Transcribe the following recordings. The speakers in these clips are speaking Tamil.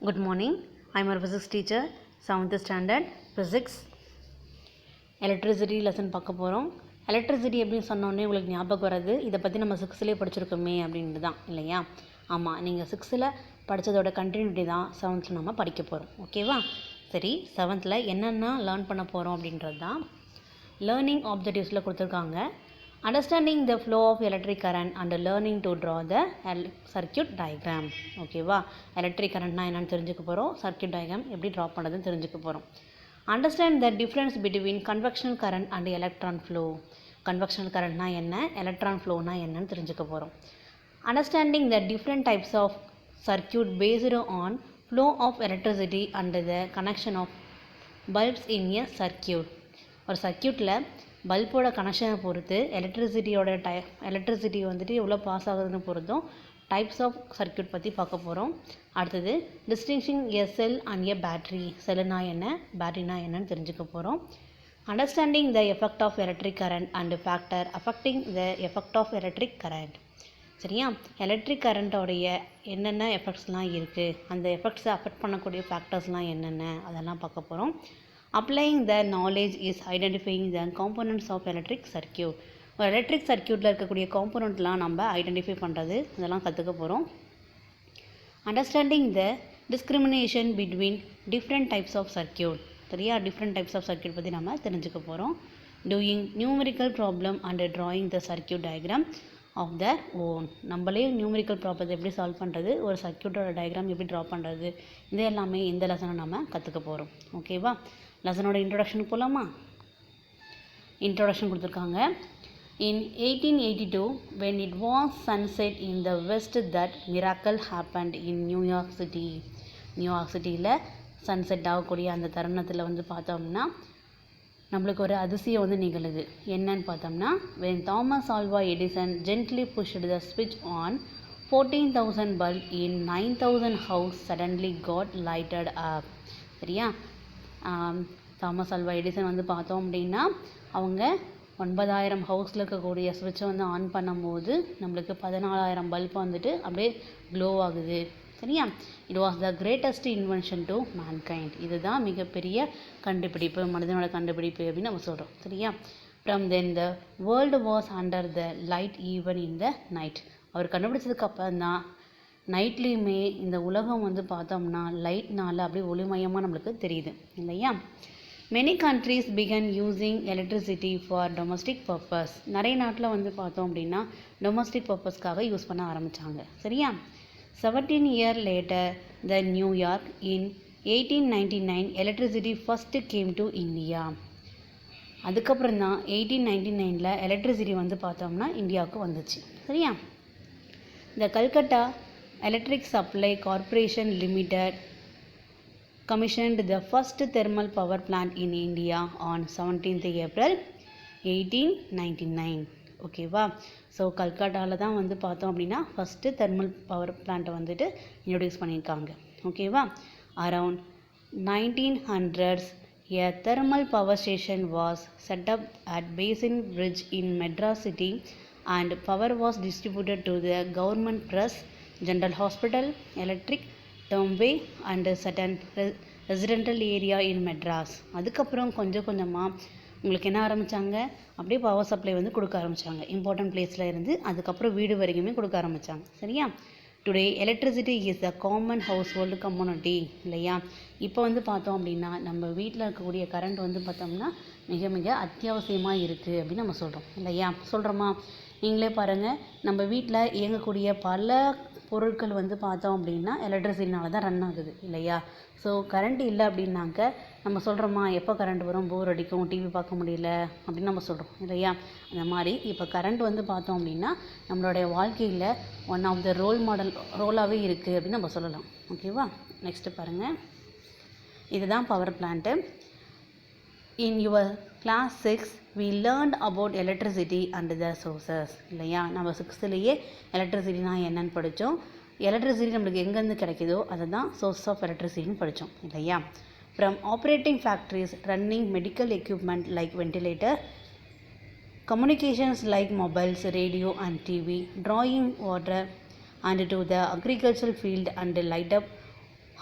Good morning. I am a physics teacher, 7th standard, physics. Electricity lesson பார்க்க போகிறோம். எலக்ட்ரிசிட்டி அப்படின்னு சொன்னோடனே உங்களுக்கு ஞாபகம் வர்றது இதை பற்றி நம்ம 6லேயே படிச்சிருக்கோமே அப்படின்ட்டு தான் இல்லையா? ஆமாம், நீங்கள் 6ல் படித்ததோட கண்டினியூட்டி தான் 7th நம்ம படிக்க போகிறோம். ஓகேவா? சரி, 7th என்னென்ன லேர்ன் பண்ண போகிறோம் அப்படின்றது தான் லேர்னிங் ஆப்ஜெக்டிவ்ஸில் கொடுத்துருக்காங்க. Understanding the flow of electric current and learning to draw the circuit diagram. ஓகேவா? எலக்ட்ரிக் கரண்ட்னா என்னென்னு தெரிஞ்சுக்க போகிறோம், சர்க்யூட் டயக்ராம் எப்படி ட்ரா பண்ணுறதுன்னு தெரிஞ்சுக்க போகிறோம். Understand the difference between conventional current and electron flow. Conventional கரண்ட்னா என்ன, எலக்ட்ரான் ஃப்ளோனா என்னன்னு தெரிஞ்சுக்க போகிறோம். Understanding the different types of circuit based on flow of electricity and the connection of bulbs in a circuit. ஒரு சர்க்யூட்டில் பல்போட கனெக்ஷனை பொறுத்து எலக்ட்ரிசிட்டி வந்துட்டு எவ்வளோ பாஸ் ஆகுதுன்னு பொறுத்தும் டைப்ஸ் ஆஃப் சர்க்யூட் பற்றி பார்க்க போகிறோம். அடுத்தது டிஸ்டிங்ஷிங் எ செல் அண்ட் எ பேட்ரி. செல்லுனா என்ன, பேட்டரினா என்னன்னு தெரிஞ்சுக்க போகிறோம். Understanding the effect of electric current and factor affecting the effect of electric current. சரியா? எலக்ட்ரிக் கரண்ட்டோடைய என்னென்ன எஃபெக்ட்ஸ்லாம் இருக்குது, அந்த எஃபெக்ட்ஸை அஃபெக்ட் பண்ணக்கூடிய ஃபேக்டர்ஸ்லாம் என்னென்ன, அதெல்லாம் பார்க்க போகிறோம். Applying the knowledge is identifying the components of electric circuit. ஒரு எலக்ட்ரிக் சர்க்யூட்டில் இருக்கக்கூடிய காம்போனண்ட்லாம் நம்ம ஐடென்டிஃபை பண்ணுறது, இதெல்லாம் கற்றுக்க போகிறோம். Understanding the discrimination between different types of circuit. சரியா? டிஃப்ரெண்ட் டைப்ஸ் ஆஃப் சர்க்யூட் பற்றி நம்ம தெரிஞ்சுக்க போகிறோம். Doing numerical problem and drawing the circuit diagram of the own. நம்மளே நியூமெரிக்கல் ப்ராப்ளத்தை எப்படி சால்வ் பண்ணுறது, ஒரு சர்க்யூட்டோட டயக்ராம் எப்படி ட்ரா பண்ணுறது, இது எல்லாமே இந்த லெசனை நம்ம கற்றுக்க போகிறோம். ஓகேவா? லெசனோட இன்ட்ரொடக்ஷன் போகலாமா? இன்ட்ரொடக்ஷன் கொடுத்துருக்காங்க. In 1882, when it was sunset in the west, that miracle happened in New York City. New York சிட்டியில் சன்செட் ஆகக்கூடிய அந்த தருணத்தில் வந்து பார்த்தோம்னா நம்மளுக்கு ஒரு அதிசயம் வந்து நிகழுது. என்னன்னு பார்த்தோம்னா, when Thomas Alva Edison gently pushed the switch on, 14,000 bulb in 9,000 house suddenly got lighted up. சரியா? தாமஸ் ஆல்வா எடிசன் வந்து பார்த்தோம் அப்படின்னா அவங்க 9,000 ஹவுஸில் இருக்கக்கூடிய ஸ்விட்சை வந்து ஆன் பண்ணும்போது நம்மளுக்கு 14,000 பல்ப் வந்துட்டு அப்படியே க்ளோ ஆகுது. சரியா? It was the greatest invention to mankind. இதுதான் மிகப்பெரிய கண்டுபிடிப்பு, மனிதனோட கண்டுபிடிப்பு அப்படின்னு நம்ம சொல்கிறோம். சரியா? From then the world was under the light even in the night. அவர் கண்டுபிடிச்சதுக்கு அப்புறம் தான் நைட்லேயுமே இந்த உலகம் வந்து பார்த்தோம்னா லைட்னால் அப்படியே ஒளிமயமாக நம்மளுக்கு தெரியுது இல்லையா? Many countries begin using electricity for domestic purpose. நிறைய நாட்டில் வந்து பார்த்தோம் அப்படின்னா டொமஸ்டிக் பர்பஸ்க்காக யூஸ் பண்ண ஆரம்பித்தாங்க. சரியா? 17 years later, the New York in 1899 electricity first came to India. அதுக்கப்புறம் தான் 1899 எலக்ட்ரிசிட்டி வந்து பார்த்தோம்னா இந்தியாவுக்கு வந்துச்சு. சரியா? The Calcutta Electric Supply Corporation Limited commissioned the first thermal power plant in India on 17th April 1899. ஓகேவா? ஸோ கல்கட்டாவில் தான் வந்து பார்த்தோம் அப்படின்னா ஃபஸ்ட்டு தெர்மல் பவர் பிளான்ட்டை வந்துட்டு இன்ட்ரடியூஸ் பண்ணியிருக்காங்க. ஓகேவா? Around 1900s a thermal power station was set up at Basin Bridge in Madras city and power was distributed to the government press, general hospital, electric tramway and certain residential area in Madras. அதுக்கப்புறம் கொஞ்சம் கொஞ்சமாக உங்களுக்கு என்ன ஆரம்பித்தாங்க, அப்படியே பவர் சப்ளை வந்து கொடுக்க ஆரம்பித்தாங்க. இம்பார்ட்டன்ட் பிளேஸில் இருந்து அதுக்கப்புறம் வீடு வரைக்குமே கொடுக்க ஆரம்பித்தாங்க. சரியா? Today electricity is the common house hold community இல்லையா? இப்போ வந்து பார்த்தோம் அப்படின்னா நம்ம வீட்டில் இருக்கக்கூடிய கரண்ட் வந்து பார்த்தோம்னா மிக மிக அத்தியாவசியமாக இருக்குது அப்படின்னு நம்ம சொல்கிறோம் இல்லையா? சொல்கிறோமா? நீங்களே பாருங்கள், நம்ம வீட்டில் இயங்கக்கூடிய பல பொருட்கள் வந்து பார்த்தோம் அப்படின்னா எலக்ட்ரிசிட்டினால தான் ரன் ஆகுது இல்லையா? ஸோ கரண்ட் இல்லை அப்படின்னாக்க நம்ம சொல்கிறோமா, எப்போ கரண்ட் வரும், போர் அடிக்கும், டிவி பார்க்க முடியல அப்படின்னு நம்ம சொல்கிறோம் இல்லையா? அந்த மாதிரி இப்போ கரண்ட் வந்து பார்த்தோம் அப்படின்னா நம்மளுடைய வாழ்க்கையில் ஒன் ஆஃப் த ரோலாகவே இருக்குது அப்படின்னு நம்ம சொல்லலாம். ஓகேவா? நெக்ஸ்ட்டு பாருங்கள், இதுதான் power plant. In your class 6 we learned about electricity and the sources. இல்லையா? நம்ம 6லேயே எலக்ட்ரிசிட்டினா என்னன்னு படித்தோம். எலக்ட்ரிசிட்டி நம்மளுக்கு எங்கேருந்து கிடைக்குதோ அதை தான் சோர்ஸ் ஆஃப் எலக்ட்ரிசிட்டின்னு படித்தோம் இல்லையா? From operating factories, running medical equipment like ventilator, communications like mobiles, radio and TV, drawing water and to the agricultural field and light up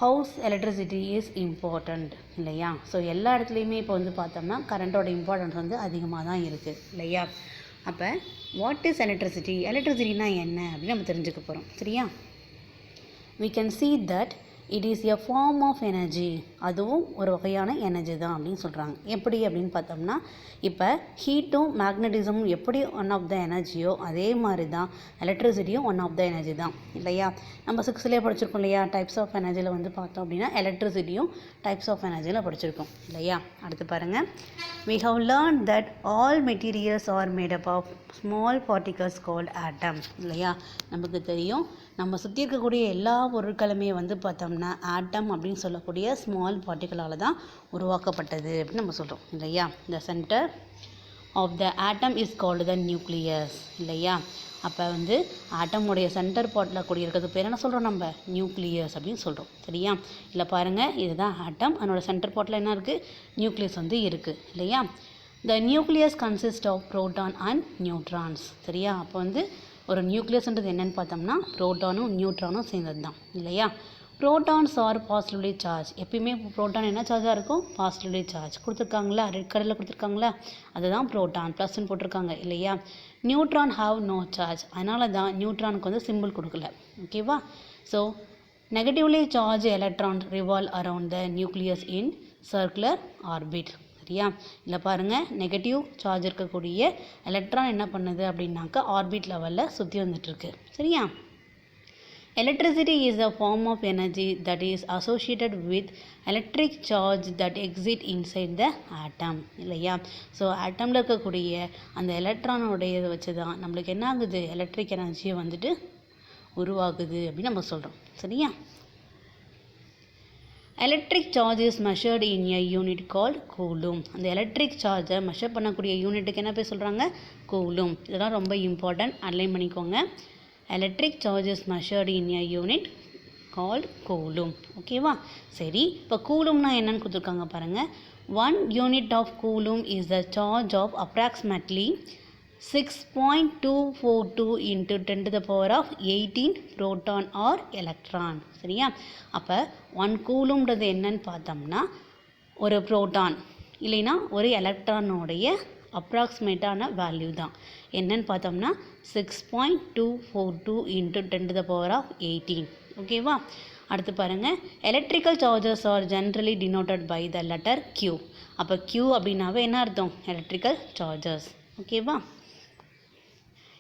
house electricity is important இல்லையா? ஸோ எல்லா இடத்துலையுமே இப்போ வந்து பார்த்தோம்னா கரண்ட்டோட இம்பார்ட்டன்ஸ் வந்து அதிகமாக தான் இருக்குது இல்லையா? அப்போ வாட் இஸ் எலக்ட்ரிசிட்டி? எலக்ட்ரிசிட்டினா என்ன அப்படின்னு நம்ம தெரிஞ்சுக்க போகிறோம். சரியா? we can see that it is a form of energy. அதுவும் ஒரு வகையான எனர்ஜி தான் அப்படின்னு சொல்கிறாங்க. எப்படி அப்படின்னு பார்த்தோம்னா இப்போ ஹீட்டும் மேக்னட்டிசமும் எப்படி ஒன் ஆஃப் த எனர்ஜியோ அதே மாதிரி தான் எலக்ட்ரிசிட்டியும் ஒன் ஆஃப் த எனர்ஜி தான் இல்லையா? நம்ம 6லேயே படிச்சிருக்கோம் இல்லையா? டைப்ஸ் ஆஃப் எனர்ஜியில் வந்து பார்த்தோம் அப்படின்னா எலக்ட்ரிசிட்டியும் டைப்ஸ் ஆஃப் எனர்ஜியில் படிச்சிருக்கோம் இல்லையா? அடுத்து பாருங்கள், we have learned that all materials are made up of small particles called atoms இல்லையா? நமக்கு தெரியும் நம்ம சுற்றி இருக்கக்கூடிய எல்லா பொருட்களுமே வந்து பார்த்தோம்னா ஆட்டம் அப்படின்னு சொல்லக்கூடிய ஸ்மால் பார்ட்டிகளால் தான் உருவாக்கப்பட்டது அப்படின்னு நம்ம சொல்கிறோம் இல்லையா? The centre of the atom is called the nucleus இல்லையா? அப்போ வந்து ஆட்டமுடைய சென்டர் பார்ட்டில் கூடிய இருக்கிறது பேர் என்ன சொல்கிறோம்? நம்ம நியூக்ளியஸ் அப்படின்னு சொல்கிறோம். சரியா? இல்லை பாருங்கள், இதுதான் ஆட்டம். அதனோட சென்டர் பார்ட்டில் என்ன இருக்குது? நியூக்ளியஸ் வந்து இருக்குது இல்லையா? The nucleus consist of proton and neutrons. சரியா? அப்போ வந்து ஒரு நியூக்ளியஸ்ன்றது என்னென்னு பார்த்தோம்னா புரோட்டானும் நியூட்ரானும் சேர்ந்தது தான் இல்லையா? Protons are positively charge. எப்பயுமே புரோட்டான் என்ன சார்ஜாக இருக்கும்? Positively charge. கொடுத்துருக்காங்களா? ரெட் கலரில் கொடுத்துருக்காங்களா? அதுதான் புரோட்டான், ப்ளஸ்ன்னு போட்டிருக்காங்க இல்லையா? Neutron have no charge. அதனால தான் நியூட்ரானுக்கு வந்து சிம்பிள் கொடுக்கல. ஓகேவா? So negatively charge electron revolve around the nucleus in circular orbit. சரியா? இல்லை பாருங்கள், நெகட்டிவ் சார்ஜ் இருக்கக்கூடிய எலக்ட்ரான் என்ன பண்ணுது அப்படின்னாக்கா ஆர்பிட் லெவலில் சுற்றி வந்துட்டுருக்கு. சரியா? Electricity is a form of energy that is associated with electric charge that exist inside the atom இல்லையா? ஸோ ஆட்டமில் இருக்கக்கூடிய அந்த எலக்ட்ரானோடைய இதை வச்சு தான் நம்மளுக்கு என்ன ஆகுது? எலக்ட்ரிக் எனர்ஜியை வந்துட்டு உருவாகுது அப்படின்னு நம்ம சொல்கிறோம். சரியா? Electric charge is measured in a unit called coulomb. அந்த எலக்ட்ரிக் சார்ஜை மெஷர் பண்ணக்கூடிய யூனிட்டுக்கு என்ன பேர் சொல்கிறாங்க? கூலும். இதெல்லாம் ரொம்ப இம்பார்ட்டன்ட், அன்லைன் பண்ணிக்கோங்க. Electric charge is measured in a unit called coulomb. ஓகேவா? சரி, இப்போ கூலும்னா என்னன்னு கொடுத்துருக்காங்க பாருங்கள். 1 unit of coulomb is the charge of approximately 6.242 into 10 to the power of 18 proton or electron. சரியா? அப்போ 1 கூலும்ன்றது என்னன்னு பார்த்தோம்னா ஒரு புரோட்டான் இல்லைன்னா ஒரு எலக்ட்ரானோடைய அப்ராக்சிமேட்டான வேல்யூ தான். என்னன்னு பார்த்தோம்னா 6.242 into 10 to the power of 18. ஓகேவா? அடுத்து பாருங்கள், electrical charges are generally denoted by the letter Q. அப்போ Q அப்படின்னாவே என்ன அர்த்தம்? Electrical charges. ஓகேவா?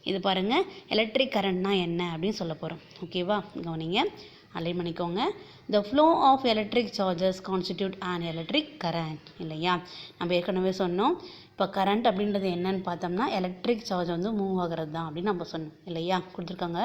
இது பாருங்கள், எலக்ட்ரிக் கரண்ட்னா என்ன அப்படின்னு சொல்ல போகிறோம். ஓகேவா? கவனிங்க, அலைன் பண்ணிக்கோங்க. The flow of electric charges constitute and electric current இல்லையா? நம்ம ஏற்கனவே சொன்னோம். இப்போ கரண்ட் அப்படின்றது என்னன்னு பார்த்தோம்னா எலக்ட்ரிக் சார்ஜ் வந்து மூவ் ஆகிறது தான் அப்படின்னு நம்ம சொன்னோம் இல்லையா? கொடுத்துருக்காங்க.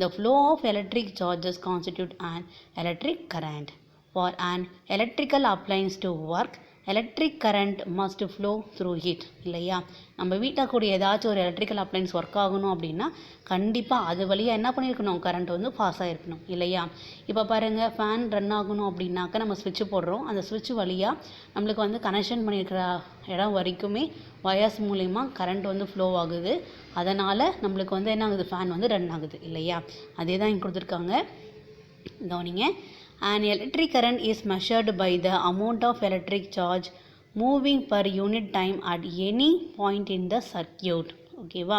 The flow of electric charges constitute and electric current. For and electrical appliance to work electric current must flow through heat இல்லையா? நம்ம வீட்டில் கூடிய ஏதாச்சும் ஒரு எலக்ட்ரிக்கல் அப்ளைன்ஸ் ஒர்க் ஆகணும் அப்படின்னா கண்டிப்பாக அது வழியாக என்ன பண்ணியிருக்கணும்? கரண்ட் வந்து பாஸ் ஆகிருக்கணும் இல்லையா? இப்போ பாருங்கள், ஃபேன் ரன் ஆகணும் அப்படின்னாக்கா நம்ம ஸ்விட்ச் போடுறோம். அந்த ஸ்விட்ச் வழியாக நம்மளுக்கு வந்து கனெக்ஷன் பண்ணியிருக்கிற இடம் வரைக்குமே வயர்ஸ் மூலிமா கரண்ட் வந்து ஃப்ளோ ஆகுது. அதனால் நம்மளுக்கு வந்து என்ன ஆகுது? ஃபேன் வந்து ரன் ஆகுது இல்லையா? அதே தான் இங்கே கொடுத்துருக்காங்க. கவனிங்க. An electric current is measured by the amount of electric charge moving per unit time at any point in the circuit. ஓகேவா?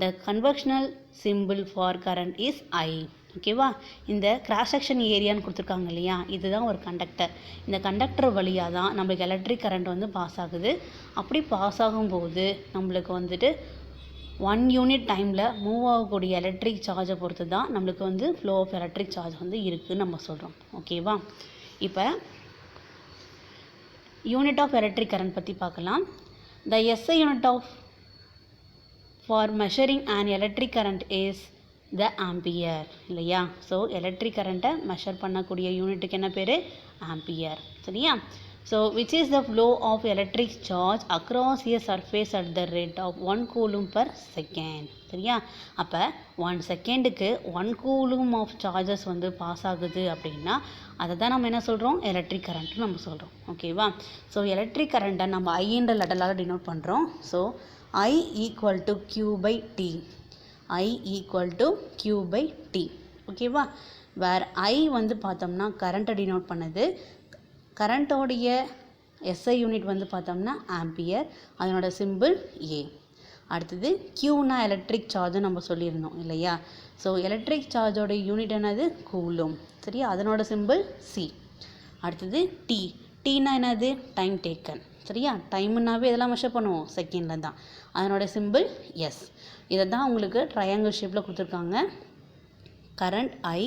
The conventional symbol for current is I. ஓகேவா? இந்த கிராஸ் செக்ஷன் ஏரியான்னு கொடுத்துருக்காங்க இல்லையா? இதுதான் ஒரு கண்டக்டர். இந்த கண்டக்டர் வழியாக தான் நம்மளுக்கு எலக்ட்ரிக் கரண்ட் வந்து பாஸ் ஆகுது. அப்படி பாஸ் ஆகும்போது நம்மளுக்கு வந்துட்டு 1 யூனிட் டைமில் மூவ் ஆகக்கூடிய எலக்ட்ரிக் சார்ஜை பொறுத்து தான் நம்மளுக்கு வந்து ஃப்ளோ ஆஃப் எலக்ட்ரிக் சார்ஜ் வந்து இருக்குதுன்னு நம்ம சொல்கிறோம். ஓகேவா? இப்போ யூனிட் ஆஃப் எலக்ட்ரிக் கரண்ட் பற்றி பார்க்கலாம். The SI unit of for measuring and electric current is the ampere இல்லையா? ஸோ எலக்ட்ரிக் கரண்ட்டை மெஷர் பண்ணக்கூடிய யூனிட்டுக்கு என்ன பேர்? ஆம்பியர். சரியா? So, which is the flow of electric charge across a surface at the rate of 1 coulomb per second. சரியா? அப்போ 1 செகண்டுக்கு 1 coulomb ஆஃப் சார்ஜஸ் வந்து பாஸ் ஆகுது அப்படின்னா அதை தான் நம்ம என்ன சொல்கிறோம்? எலக்ட்ரிக் கரண்ட்னு நம்ம சொல்கிறோம். ஓகேவா? ஸோ எலக்ட்ரிக் கரண்ட்டை நம்ம ஐன்ற லெட்டரால் டினோட் பண்ணுறோம். So I equal to Q by T. I equal to Q by T. ஓகேவா? வேர் ஐ வந்து பார்த்தோம்னா கரண்ட்டை டினோட் பண்ணுது. கரண்ட்டோடைய எஸ்ஐ யூனிட் வந்து பார்த்தோம்னா ஆம்பியர், அதனோட சிம்பிள் ஏ. அடுத்தது கியூனா எலக்ட்ரிக் சார்ஜ் நம்ம சொல்லியிருந்தோம் இல்லையா. ஸோ எலக்ட்ரிக் சார்ஜோட யூனிட் என்னது கூலும், சரியா, அதனோட சிம்பிள் சி. அடுத்தது டி, டீனா என்னது டைம் டேக்கன், சரியா, டைமுன்னாவே இதெல்லாம் மெஷர் பண்ணுவோம் செகண்டில் தான், அதனோட சிம்பிள் எஸ். இதை தான் உங்களுக்கு ட்ரையாங்கிள் ஷேப்பில் கொடுத்துருக்காங்க. கரண்ட் ஐ,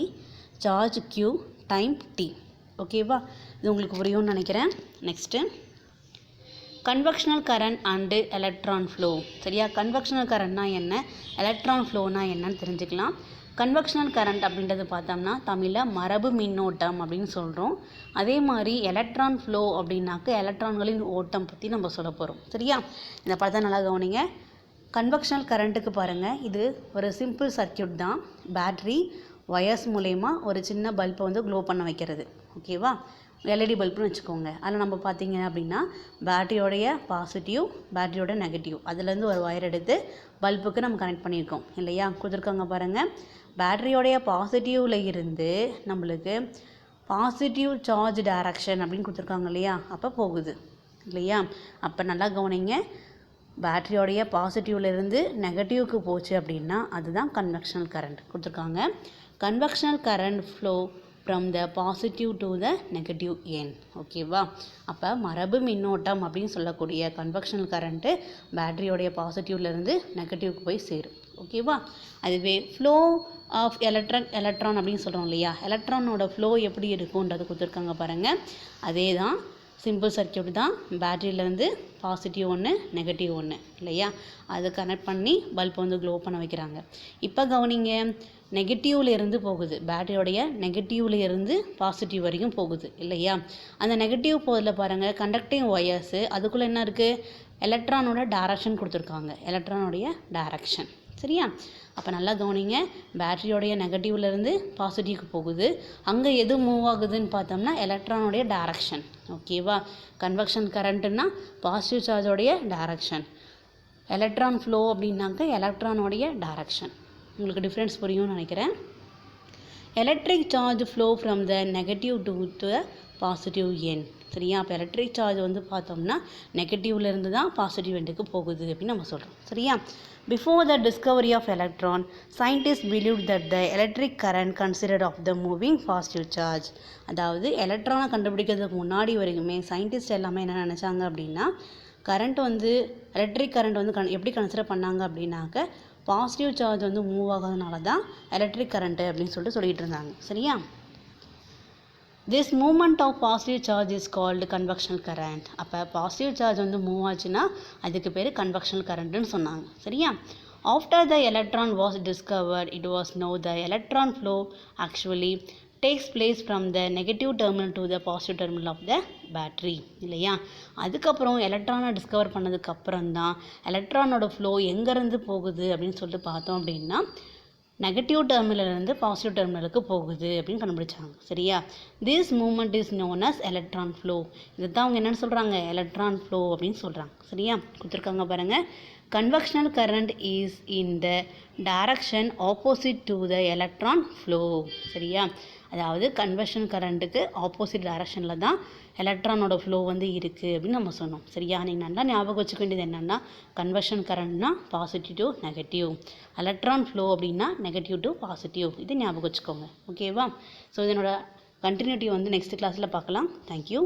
சார்ஜ் கியூ, டைம் டி. ஓகேவா, இது உங்களுக்கு புரியும்னு நினைக்கிறேன். Next conventional current and electron flow, சரியா. கன்வெக்ஷனல் கரண்ட்னா என்ன, எலக்ட்ரான் ஃப்ளோனா என்னன்னு தெரிஞ்சுக்கலாம். கன்வெக்ஷனல் கரண்ட் அப்படின்றது பார்த்தோம்னா தமிழில் மரபு மின்னோட்டம் அப்படின்னு சொல்கிறோம். அதே மாதிரி எலக்ட்ரான் ஃப்ளோ அப்படின்னாக்க எலக்ட்ரான்களின் ஓட்டம் பற்றி நம்ம சொல்ல போகிறோம், சரியா. இந்த படத்தை நல்லா கவனிங்க. கன்வெக்ஷனல் கரண்ட்டுக்கு பாருங்கள், இது ஒரு சிம்பிள் சர்க்கியூட் தான். பேட்ரி ஒயர்ஸ் மூலயமா ஒரு சின்ன பல்பை வந்து க்ளோ பண்ண வைக்கிறது, ஓகேவா. எல்இடி பல்புன்னு வச்சுக்கோங்க. அதில் நம்ம பார்த்தீங்க அப்படின்னா பேட்டரியோடைய பாசிட்டிவ், பேட்டரியோட நெகட்டிவ், அதுலேருந்து ஒரு ஒயர் எடுத்து பல்புக்கு நம்ம கனெக்ட் பண்ணியிருக்கோம் இல்லையா. கொடுத்துருக்காங்க பாருங்கள். பேட்டரியோடைய பாசிட்டிவில் இருந்து நம்மளுக்கு பாசிட்டிவ் சார்ஜ் டைரக்ஷன் அப்படின்னு கொடுத்துருக்காங்க இல்லையா, அப்போ போகுது இல்லையா. அப்போ நல்லா கவனிங்க, பேட்டரியோடைய பாசிட்டிவ்லேருந்து நெகட்டிவ்க்கு போச்சு அப்படின்னா அதுதான் கன்வெக்ஷனல் கரண்ட் கொடுத்துருக்காங்க. Conventional current flow from the positive to the negative end, ஓகேவா. அப்போ மரபு மின்னோட்டம் அப்படின்னு சொல்லக்கூடிய கன்வெக்ஷனல் கரண்ட்டு பேட்டரியோடைய பாசிட்டிவ்லேருந்து நெகட்டிவ்க்கு போய் சேரும், ஓகேவா. அதுவே ஃப்ளோ ஆஃப் எலக்ட்ரான் அப்படின்னு சொல்கிறோம் இல்லையா, எலக்ட்ரானோட ஃப்ளோ எப்படி இருக்குன்றது கொடுத்துருக்காங்க பாருங்கள். அதே தான், சிம்பிள் சர்க்கியூட் தான். பேட்டரியிலேருந்து பாசிட்டிவ் ஒன்று, நெகட்டிவ் ஒன்று இல்லையா, அதை கனெக்ட் பண்ணி பல்ப் வந்து க்ளோ பண்ண வைக்கிறாங்க. இப்போ கவனிங்க, நெகட்டிவ்ல இருந்து போகுது, பேட்டரியோடைய நெகட்டிவ்ல இருந்து பாசிட்டிவ் வரைக்கும் போகுது இல்லையா. அந்த நெகட்டிவ் போதில் பாருங்கள், கண்டக்டிங் ஒயர்ஸு, அதுக்குள்ளே என்ன இருக்குது, எலக்ட்ரானோட டைரக்ஷன் கொடுத்துருக்காங்க, எலக்ட்ரானோடைய டைரக்ஷன், சரியா. அப்போ நல்லா கவனிங்க, பேட்டரியோடைய நெகட்டிவ்லேருந்து பாசிட்டிவ்க்கு போகுது, அங்கே எது மூவ் ஆகுதுன்னு பார்த்தோம்னா எலக்ட்ரானோடைய டைரக்ஷன், ஓகேவா. கன்வெக்ஷன் கரண்ட்டுன்னா பாசிட்டிவ் சார்ஜோடைய டைரக்ஷன், எலக்ட்ரான் ஃப்ளோ அப்படின்னாக்க எலக்ட்ரானோடைய டைரக்ஷன். உங்களுக்கு டிஃப்ரென்ஸ் புரியும்னு நினைக்கிறேன். Electric charge flow from the negative to the positive end, சரியா. அப்போ எலக்ட்ரிக் சார்ஜ் வந்து பார்த்தோம்னா நெகட்டிவ்லேருந்து தான் பாசிட்டிவ் எண்டுக்கு போகுது அப்படின்னு நம்ம சொல்கிறோம், சரியா. Before the discovery of electron, scientist believe that the electric current considered of the moving positive charge. அதாவது எலக்ட்ரானை கண்டுபிடிக்கிறதுக்கு முன்னாடி வரைக்குமே சயின்டிஸ்ட் எல்லாமே என்ன நினச்சாங்க அப்படின்னா, கரண்ட் வந்து எலக்ட்ரிக் கரண்ட் வந்து எப்படி கன்சிடர் பண்ணாங்க அப்படின்னாக்க பாசிட்டிவ் சார்ஜ் வந்து மூவ் ஆகாதனால தான் எலக்ட்ரிக் கரண்ட்டு அப்படின்னு சொல்லிட்டு இருந்தாங்க, சரியா. This moment of positive charge is called conventional current. அப்போ பாசிட்டிவ் சார்ஜ் வந்து மூவ் ஆச்சுன்னா அதுக்கு பேர் கன்வெக்ஷனல் கரண்ட்டுன்னு சொன்னாங்க, சரியா. After the electron was discovered, it was no the electron flow actually takes place from the negative terminal to the positive terminal of the battery இல்லையா. அதுக்கப்புறம் எலக்ட்ரானை டிஸ்கவர் பண்ணதுக்கப்புறம் தான் எலக்ட்ரானோட ஃப்ளோ எங்கேருந்து போகுது அப்படின்னு சொல்லிட்டு பார்த்தோம் அப்படின்னா நெகட்டிவ் டெர்மினலேருந்து பாசிட்டிவ் டெர்மினலுக்கு போகுது அப்படின்னு கண்டுபிடிச்சாங்க, சரியா. This moment is known as electron flow. இதை தான் அவங்க என்னென்னு சொல்கிறாங்க, எலக்ட்ரான் ஃப்ளோ அப்படின்னு சொல்கிறாங்க, சரியா. கொடுத்துருக்காங்க பாருங்கள். Conventional current is in the direction opposite to the electron flow, சரியா. அதாவது கன்வெக்ஷன் கரண்ட்டுக்கு ஆப்போசிட் டைரக்ஷனில் தான் எலக்ட்ரானோட ஃப்ளோ வந்து இருக்குது அப்படின்னு நம்ம சொன்னோம், சரியா. நீங்கள் நல்லா ஞாபகம் வச்சுக்க வேண்டியது என்னென்னா, கன்வெக்ஷன் கரண்ட்னா positive to negative, electron flow அப்படின்னா நெகட்டிவ் டு பாசிட்டிவ், இது ஞாபகம் வச்சுக்கோங்க, ஓகேவா. ஸோ இதனோட கண்டினியூட்டி வந்து நெக்ஸ்ட் கிளாஸில் பார்க்கலாம். தேங்க்யூ.